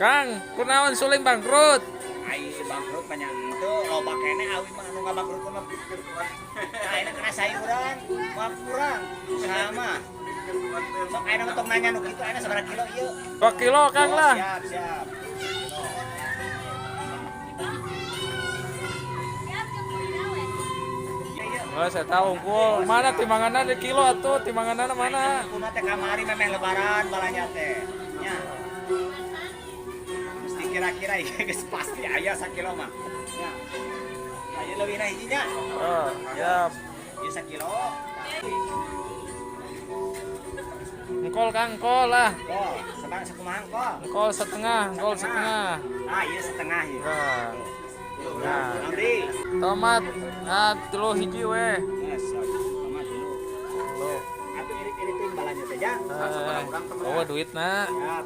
Kang, kunaon suling bangkrut? Ai bangkrut banyak itu loba kene awi mah anu ngabangkrut mah. Nah, ini kena sayuran, mah kurang sama. Sok ayeuna mah tong nanya nu kitu ayeuna sabaraha kilo ieu? 2 kilo Kang lah. Siap, siap. Oh, saya tahu unggul. Mana timbanganna di kilo atuh? Timbanganna mana? Kuna teh kamari memeh lebaran balanya teh. Nya. Mesti kira-kira ieu geus pasti aya sakilo mah. Nya. Aya leuwih na hijinya. Oh, siap. Ieu sakilo. Engkol Kang, engkol lah. Kol, sebarang sakumaha kol? Engkol setengah, engkol setengah. Ah, ieu setengah ieu. Nah, nah. Amri. Tomat, nah, 3 hiji we. Ya, siap. Tomat dulu. Tuh. Atuh irit-iritin balanya teh ya. Oh, duitna. Siap.